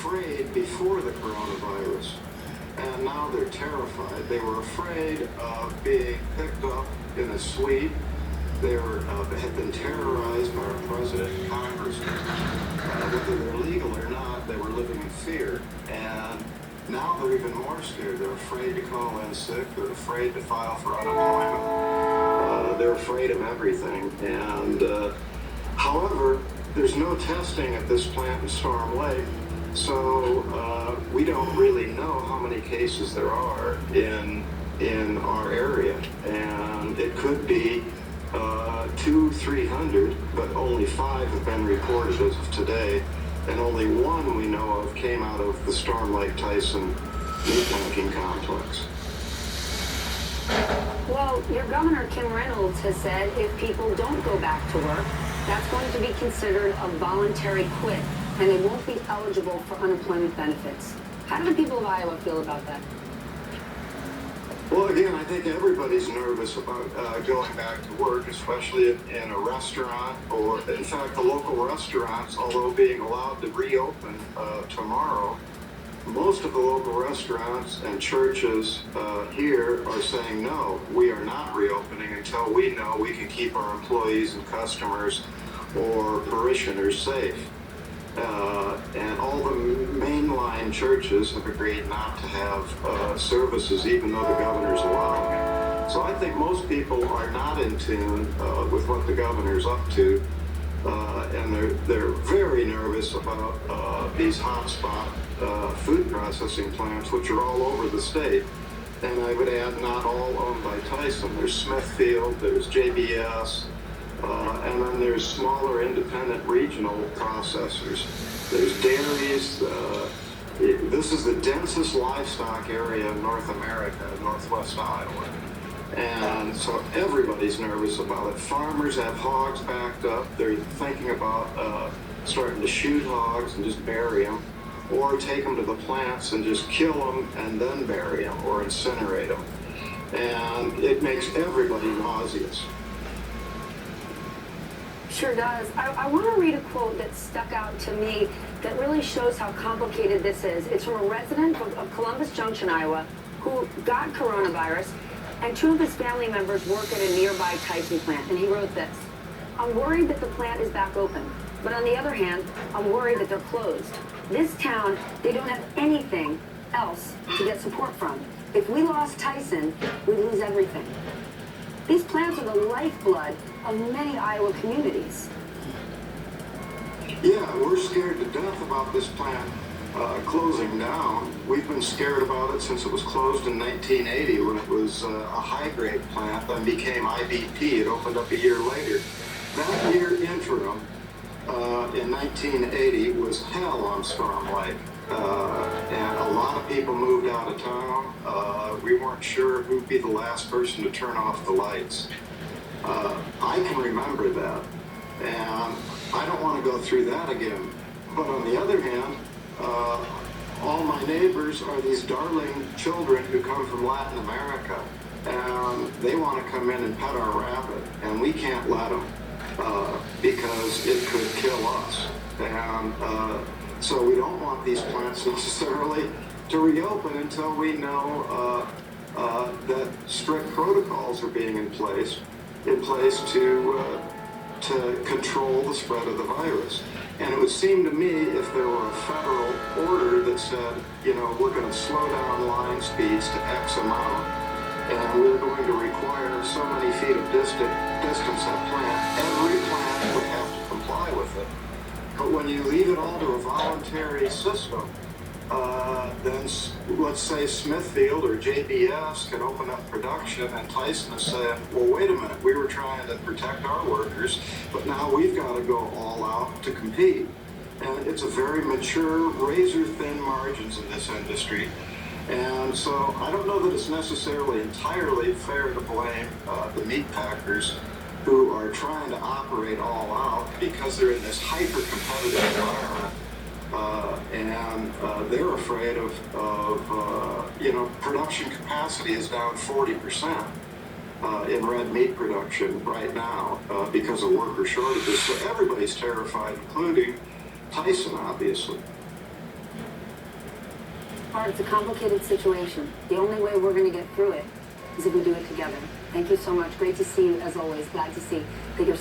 afraid before the coronavirus, and now they're terrified. They were afraid of being picked up in a suite. They had been terrorized by our president and Congress. Whether they're legal or not, they were living in fear. And now they're even more scared. They're afraid to call in sick. They're afraid to file for unemployment. They're afraid of everything. And however, there's no testing at this plant in Storm Lake, so we don't really know how many cases there are in our area. And it could be 200-300, but only 5 have been reported as of today, and only 1 we know of came out of the Storm Lake Tyson meatpacking complex. Well, your governor, Kim Reynolds, has said if people don't go back to work, that's going to be considered a voluntary quit, and they won't be eligible for unemployment benefits. How do the people of Iowa feel about that? Well, again, I think everybody's nervous about going back to work, especially in a restaurant, or in fact, the local restaurants, although being allowed to reopen tomorrow, most of the local restaurants and churches here are saying, no, we are not reopening until we know we can keep our employees and customers or parishioners safe. And all the mainline churches have agreed not to have services, even though the governor's allowing it. So I think most people are not in tune with what the governor's up to, and they're very nervous about these hotspot food processing plants, which are all over the state. And I would add, not all owned by Tyson. There's Smithfield, there's JBS, and then there's smaller independent regional processors. There's dairies. This is the densest livestock area in North America, northwest Iowa. And so everybody's nervous about it. Farmers have hogs backed up. They're thinking about starting to shoot hogs and just bury them, or take them to the plants and just kill them and then bury them or incinerate them. And it makes everybody nauseous. Sure does. I want to read a quote that stuck out to me that really shows how complicated this is. It's from a resident of Columbus Junction, Iowa, who got coronavirus, and 2 of his family members work at a nearby Tyson plant. And he wrote this: "I'm worried that the plant is back open, but on the other hand, I'm worried that they're closed. This town, they don't have anything else to get support from. If we lost Tyson, we'd lose everything." These plants are the lifeblood of many Iowa communities. Yeah, we're scared to death about this plant closing down. We've been scared about it since it was closed in 1980, when it was a high-grade plant, then became IBP. It opened up a year later. That year interim in 1980 was hell on Storm Lake. And a lot of people moved out of town. We weren't sure who'd be the last person to turn off the lights. I can remember that, and I don't want to go through that again. But on the other hand, all my neighbors are these darling children who come from Latin America, and they want to come in and pet our rabbit, and we can't let them because it could kill us. And so we don't want these plants necessarily to reopen until we know that strict protocols are being in place to control the spread of the virus. And it would seem to me, if there were a federal order that said, you know, we're going to slow down line speeds to X amount, and we're going to require so many feet of distance at plant, every plant would have to comply with it. But when you leave it all to a voluntary system, then let's say Smithfield or JBS can open up production, and Tyson is saying, well, wait a minute, we were trying to protect our workers, but now we've got to go all out to compete. And it's a very mature, razor-thin margins in this industry. And so I don't know that it's necessarily entirely fair to blame the meat packers who are trying to operate all out, because they're in this hyper-competitive environment. And they're afraid of production capacity is down 40% in red meat production right now because of worker shortages. So everybody's terrified, including Tyson, obviously. hard. It's a complicated situation. The only way we're going to get through it is if we do it together. Thank you so much. Great to see you, as always. Glad to see that you're